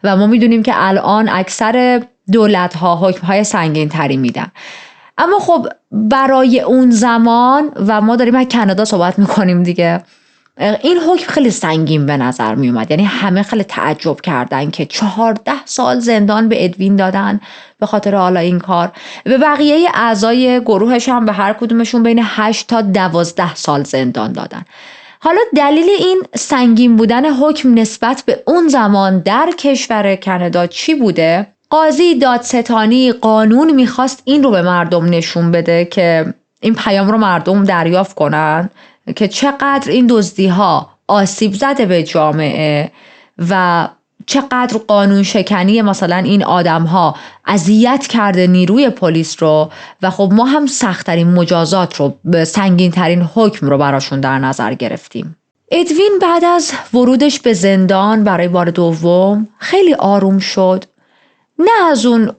S1: و ما میدونیم که الان اکثر دولت‌ها حکم‌های سنگین تری میدن. اما خب برای اون زمان، و ما داریم از کانادا صحبت میکنیم دیگه، این حکم خیلی سنگین به نظر می اومد. یعنی همه خیلی تعجب کردن که 14 سال زندان به ادوین دادن به خاطر حالا این کار. به بقیه اعضای گروهش هم به هر کدومشون بین 8 تا 12 سال زندان دادن. حالا دلیل این سنگین بودن حکم نسبت به اون زمان در کشور کانادا چی بوده؟ قاضی دادستانی قانون میخواست این رو به مردم نشون بده که این پیام رو مردم دریافت کنن که چقدر این دزدی‌ها آسیب زده به جامعه و چقدر قانون شکنی مثلا این آدم‌ها اذیت کرده نیروی پلیس رو و خب ما هم سخت‌ترین مجازات رو، سنگین‌ترین حکم رو براشون در نظر گرفتیم. ادوین بعد از ورودش به زندان برای بار دوم خیلی آروم شد. نه از اون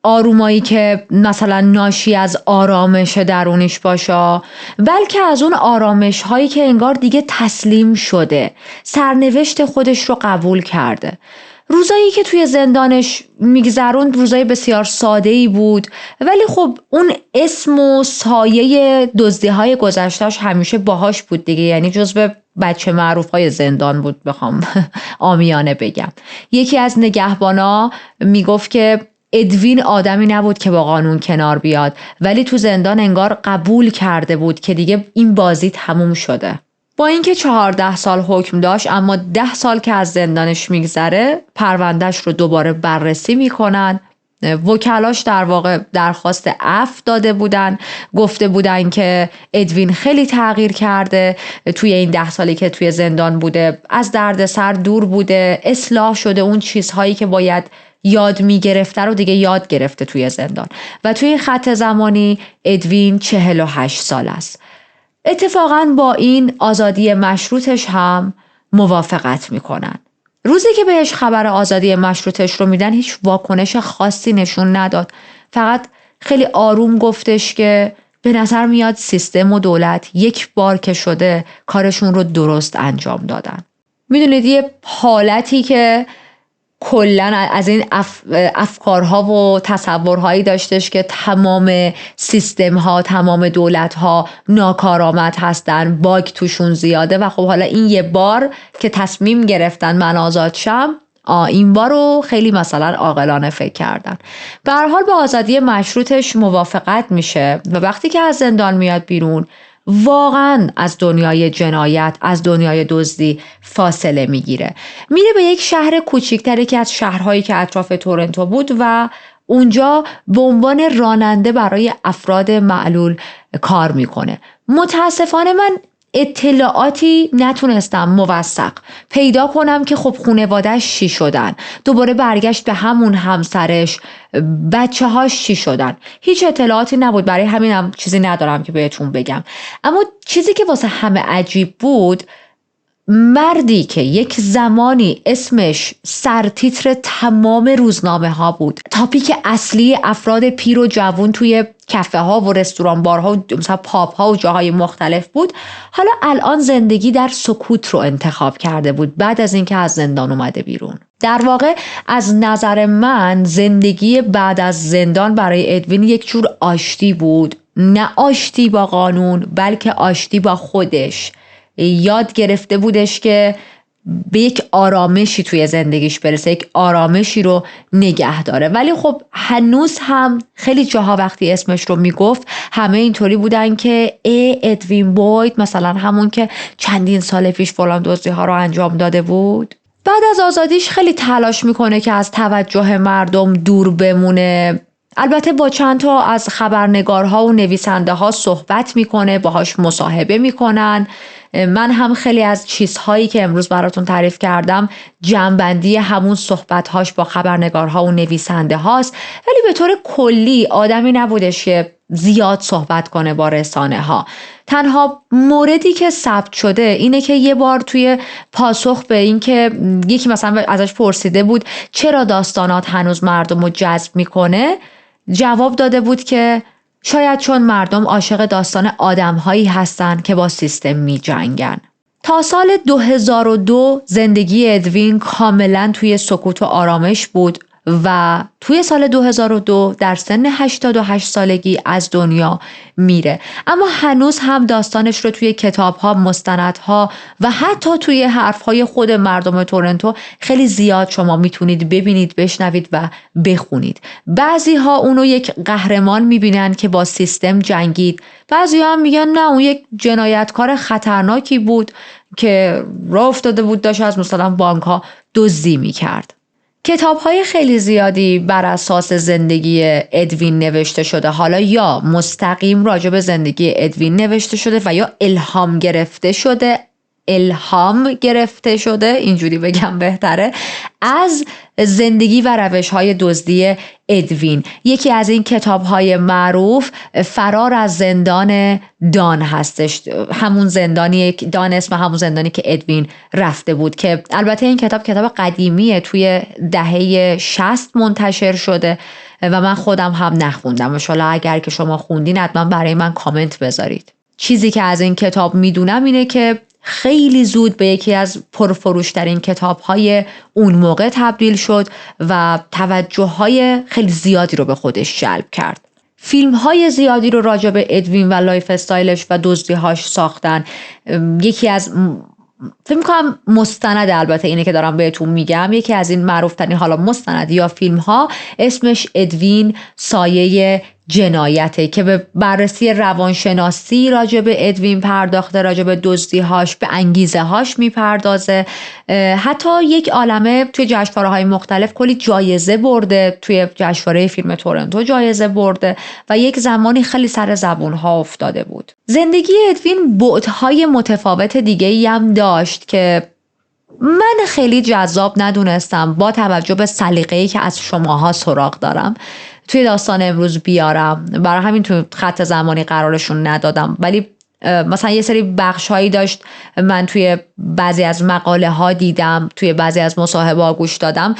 S1: آرومایی که مثلا ناشی از آرامش درونیش باشه، بلکه از اون آرامش هایی که انگار دیگه تسلیم شده، سرنوشت خودش رو قبول کرده. روزایی که توی زندانش میگذروند روزای بسیار ساده‌ای بود، ولی خب اون اسم و سایه دزدی‌های گذشته‌اش همیشه باهاش بود دیگه، یعنی جزو بچه معروف‌های زندان بود بخوام عامیانه بگم. یکی از نگهبانا میگفت که ادوین آدمی نبود که با قانون کنار بیاد، ولی تو زندان انگار قبول کرده بود که دیگه این بازی تموم شده. با اینکه 14 سال حکم داشت، اما 10 سال که از زندانش میگذره پروندهش رو دوباره بررسی میکنن. وکلاش در واقع درخواست عفو داده بودن، گفته بودن که ادوین خیلی تغییر کرده توی این 10 سالی که توی زندان بوده، از دردسر دور بوده، اصلاح شده، اون چیزهایی که باید یاد میگرفته رو دیگه یاد گرفته توی زندان. و توی این خط زمانی ادوین 48 سال است. اتفاقاً با این آزادی مشروطش هم موافقت میکنن. روزی که بهش خبر آزادی مشروطش رو میدن هیچ واکنش خاصی نشون نداد. فقط خیلی آروم گفتش که به نظر میاد سیستم و دولت یک بار که شده کارشون رو درست انجام دادن. میدونید یه حالتی که کلن از این افکارها و تصورهایی داشتش که تمام سیستم‌ها، تمام دولت‌ها ناکارآمد هستن، باگ توشون زیاده و خب حالا این یه بار که تصمیم گرفتن من آزاد شم، این بار رو خیلی مثلا عاقلانه فکر کردن. به هر حال با آزادی مشروطش موافقت میشه و وقتی که از زندان میاد بیرون واقعا از دنیای جنایت، از دنیای دزدی فاصله میگیره. میره به یک شهر کوچیکتری که از شهرهایی که اطراف تورنتو بود و اونجا به عنوان راننده برای افراد معلول کار میکنه. متاسفانه من اطلاعاتی نتونستم موثق پیدا کنم که خب خانواده‌اش چی شدن، دوباره برگشت به همون همسرش، بچه هاش چی شدن، هیچ اطلاعاتی نبود. برای همینم چیزی ندارم که بهتون بگم. اما چیزی که واسه همه عجیب بود، مردی که یک زمانی اسمش سرتیتر تمام روزنامه ها بود، تاپیک اصلی افراد پیر و جوان توی کافه ها و رستوران بارها و مثلا پاب ها و جاهای مختلف بود، حالا الان زندگی در سکوت رو انتخاب کرده بود بعد از اینکه از زندان اومده بیرون. در واقع از نظر من زندگی بعد از زندان برای ادوین یک جور آشتی بود، نه آشتی با قانون بلکه آشتی با خودش. یاد گرفته بودش که به یک آرامشی توی زندگیش برسه، یک آرامشی رو نگه داره. ولی خب هنوز هم خیلی جاها وقتی اسمش رو میگفت همه اینطوری بودن که ادوین بوید، مثلا همون که چندین سال پیش فلان دزدی ها رو انجام داده بود. بعد از آزادیش خیلی تلاش میکنه که از توجه مردم دور بمونه. البته با چند تا از خبرنگارها و نویسنده ها صحبت میکنه، باهاش مصاحبه میکنن. من هم خیلی از چیزهایی که امروز براتون تعریف کردم جمع‌بندی همون صحبتهاش با خبرنگارها و نویسنده هاست، ولی به طور کلی آدمی نبودش که زیاد صحبت کنه با رسانه ها. تنها موردی که ثبت شده اینه که یه بار توی پاسخ به این که یکی مثلا ازش پرسیده بود چرا داستانات هنوز مردم رو جذب میکنه، جواب داده بود که شاید چون مردم عاشق داستان آدم‌هایی هستن که با سیستم می‌جنگن. تا سال 2002 زندگی ادوین کاملا توی سکوت و آرامش بود و توی سال 2002 در سن 88 سالگی از دنیا میره. اما هنوز هم داستانش رو توی کتاب‌ها، مستندها و حتی توی حرف‌های خود مردم تورنتو خیلی زیاد شما میتونید ببینید، بشنوید و بخونید. بعضی‌ها اونو یک قهرمان میبینن که با سیستم جنگید، بعضی‌ها هم میگن نه، اون یک جنایتکار خطرناکی بود که راه افتاده بود داشت از مثلا بانک‌ها دزدی میکرد. کتاب‌های خیلی زیادی بر اساس زندگی ادوین نوشته شده، حالا یا مستقیم راجع به زندگی ادوین نوشته شده و یا الهام گرفته شده اینجوری بگم بهتره، از زندگی و روش‌های دزدی ادوین. یکی از این کتاب‌های معروف فرار از زندان دان هستش، همون زندانی دان، اسم همون زندانی که ادوین رفته بود، که البته این کتاب قدیمیه، توی دهه 60 منتشر شده و من خودم هم نخوندم. انشالله اگر که شما خوندین حتما برای من کامنت بذارید. چیزی که از این کتاب میدونم اینه که خیلی زود به یکی از پرفروشترین کتاب‌های اون موقع تبدیل شد و توجه‌های خیلی زیادی رو به خودش جلب کرد. فیلم‌های زیادی رو راجع به ادوین و لایف استایلش و دزدی‌هاش ساختن. یکی از فکر می‌کنم مستند، البته اینه که دارم بهتون میگم، یکی از این معروف‌ترین حالا مستند یا فیلم‌ها اسمش ادوین سایه جنایته که به بررسی روانشناسی راجع به ادوین پرداخته، راجع به دزدی‌هاش، به انگیزه‌هاش میپردازه. حتی یک عالمه توی جشنواره‌های مختلف کلی جایزه برده، توی جشنواره فیلم تورنتو جایزه برده و یک زمانی خیلی سر زبون‌ها افتاده بود. زندگی ادوین بعدهای متفاوت دیگه‌ای هم داشت که من خیلی جذاب ندونستم با توجه به سلیقه‌ای که از شماها سراغ دارم توی داستان امروز بیارم. برای همین تو خط زمانی قرارشون ندادم، ولی مثلا یه سری بخش‌هایی داشت من توی بعضی از مقاله ها دیدم، توی بعضی از مصاحبه ها گوش دادم،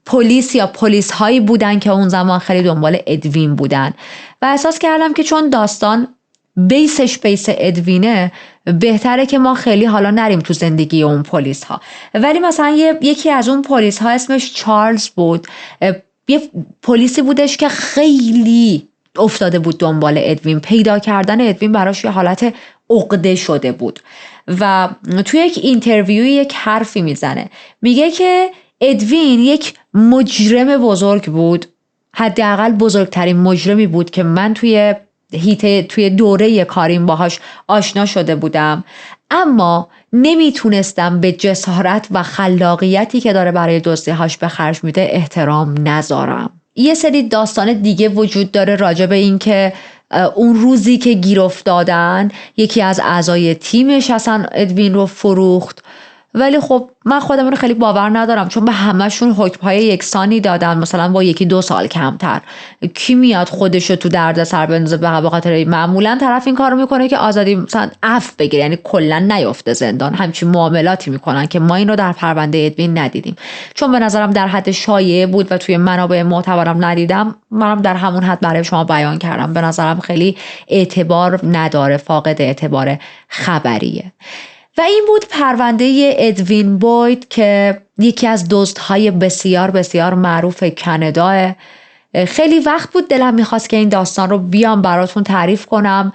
S1: پلیس یا پلیس هایی بودن که اون زمان خیلی دنبال ادوین بودن و احساس کردم که چون داستان بیسش بیس ادوینه، بهتره که ما خیلی حالا نریم تو زندگی اون پلیس ها. ولی مثلا یکی از اون پلیس ها اسمش چارلز بود، یه پلیسی بودش که خیلی افتاده بود دنبال ادوین. پیدا کردن ادوین براش یه حالت عقده شده بود و توی یک اینترویو یک حرفی میزنه، میگه که ادوین یک مجرم بزرگ بود، حداقل بزرگترین مجرمی بود که من توی دوره کاریم باهاش آشنا شده بودم، اما نمیتونستم به جسارت و خلاقیتی که داره برای دزدی‌هاش به خرج میده احترام نذارم. یه سری داستان دیگه وجود داره راجع به این که اون روزی که گیر افتادن یکی از اعضای تیمش اصلا ادوین رو فروخت، ولی خب من خودم رو خیلی باور ندارم چون به همه‌شون حکم‌های یکسانی دادن، مثلا با 1-2 سال کمتر. کی میاد خودش رو تو دردسر بندازه به خاطر؟ معمولا طرف این کارو میکنه که آزادی مثلا عفو بگیره، یعنی کلا نیفته زندان. همچین معاملاتی میکنن که ما این رو در پرونده ادوین ندیدیم، چون به نظرم در حد شایعه بود و توی منابع معتبرم ندیدم. منم در همون حد برای شما بیان کردم. به نظرم خیلی اعتبار نداره، فاقد اعتبار خبریه. و این بود پرونده ادوین بوید که یکی از دزدهای بسیار بسیار معروف کاناداه. خیلی وقت بود دلم میخواست که این داستان رو بیام براتون تعریف کنم.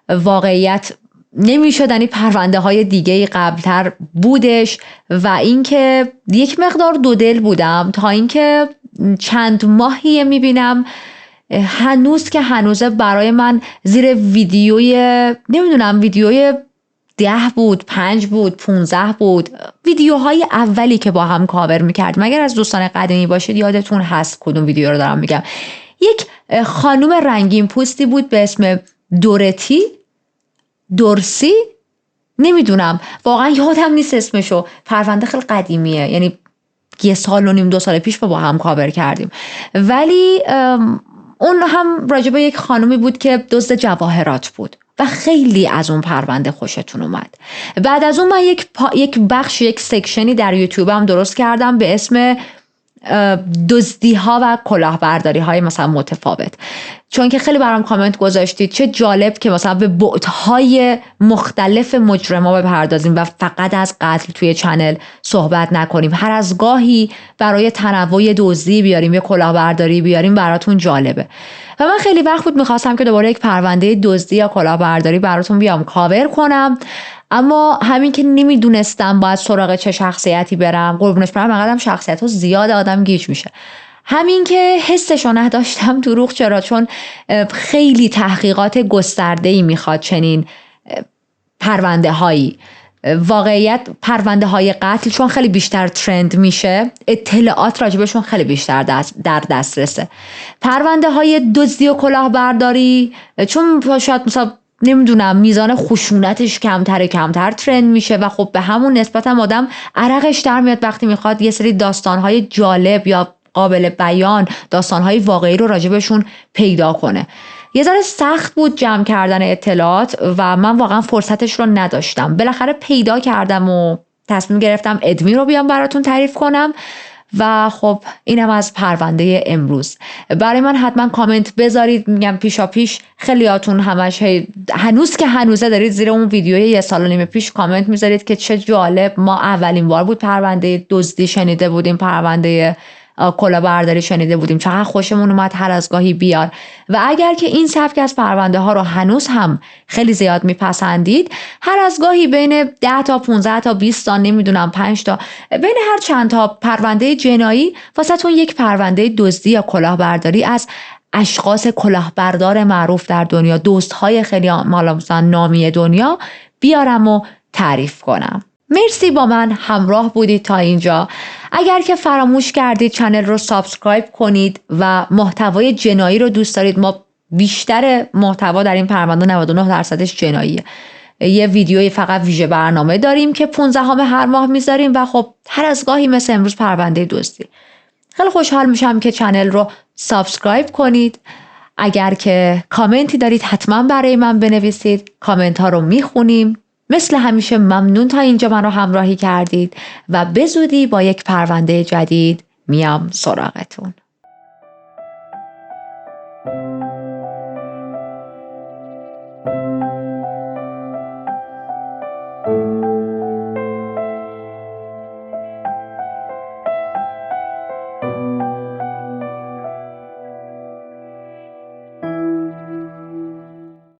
S1: واقعیت نمیشدنی پرونده های دیگه قبلتر بودش و اینکه یک مقدار دودل بودم تا اینکه چند ماهی میبینم هنوزه برای من زیر ویدیوی 10 بود، 5 بود، 15 بود، ویدیوهای اولی که با هم کاور میکردیم. اگر از دوستان قدیمی باشید یادتون هست کدوم ویدیو رو دارم میگم. یک خانوم رنگین پوستی بود به اسم دورسی، نمیدونم واقعا یادم نیست اسمشو. پرونده خیلی قدیمیه، یعنی 1.5 سال 2 سال پیش با هم کاور کردیم، ولی اون هم راجبه یک خانومی بود که دزد جواهرات بود و خیلی از اون پرونده خوشتون اومد. بعد از اون من یک سکشنی در یوتیوب هم درست کردم به اسم دزدی‌ها و کلاهبرداری‌های مثلا متفاوت، چون که خیلی برام کامنت گذاشتید چه جالب که مثلا به بعدهای مختلف مجرما بپردازیم و فقط از قتل توی چنل صحبت نکنیم. هر از گاهی برای تنوع دزدی بیاریم، یه کلاهبرداری بیاریم، براتون جالبه. و من خیلی وقت بود میخواستم که دوباره یک پرونده دزدی یا کلاهبرداری براتون بیام کاور کنم، اما همین که نمیدونستم باید سراغ چه شخصیتی برم. قربونش برم انقدرم شخصیت‌ها زیاد آدم گیج میشه. همین که حسشو نداشتم دروغ چرا، چون خیلی تحقیقات گسترده‌ای میخواد چنین پرونده هایی. واقعیت پرونده های قتل چون خیلی بیشتر ترند میشه، اطلاعات راجبشون خیلی بیشتر در دسترسه. پرونده های دزدی و کلاهبرداری چون شاید مثلا نمیدونم میزان خشونتش کمتر ترند میشه و خب به همون نسبت هم آدم عرقش در میاد وقتی میخواد یه سری داستانهای جالب یا قابل بیان، داستانهای واقعی رو راجبشون پیدا کنه. یه ذره سخت بود جمع کردن اطلاعات و من واقعا فرصتش رو نداشتم. بالاخره پیدا کردم و تصمیم گرفتم ادوین رو بیام براتون تعریف کنم و خب اینم از پرونده امروز. برای من حتما کامنت بذارید. میگم پیشا پیش خیلیاتون همش هنوز که هنوزه دارید زیر اون ویدیوی 1.5 سال پیش کامنت میذارید که چه جالب، ما اولین بار بود پرونده دزدی شنیده بودیم، پرونده کلاهبرداری شنیده بودیم، چقدر خوشمون اومد هر از گاهی بیار. و اگر که این سبک از پرونده ها رو هنوز هم خیلی زیاد میپسندید، هر از گاهی بین 10 تا 15 تا 20 تا نمیدونم 5 تا بین هر چند تا پرونده جنایی واسهتون یک پرونده دزدی یا کلاهبرداری از اشخاص کلاهبردار معروف در دنیا، دوستهای خیلی مثلا نامی دنیا بیارم و تعریف کنم. مرسی با من همراه بودید تا اینجا. اگر که فراموش کردید چنل رو سابسکرایب کنید و محتوای جنایی رو دوست دارید، ما بیشتر محتوا در این پرونده 99% جناییه. یه ویدیوی فقط ویژه برنامه داریم که 15 هر ماه میذاریم و خب هر از گاهی مثل امروز پرونده دزدی. خیلی خوشحال میشم که چنل رو سابسکرایب کنید. اگر که کامنتی دارید حتما برای من بنویسید، کامنت ها رو میخونیم. مثل همیشه ممنون تا اینجا من رو همراهی کردید و به زودی با یک پرونده جدید میام سراغتون.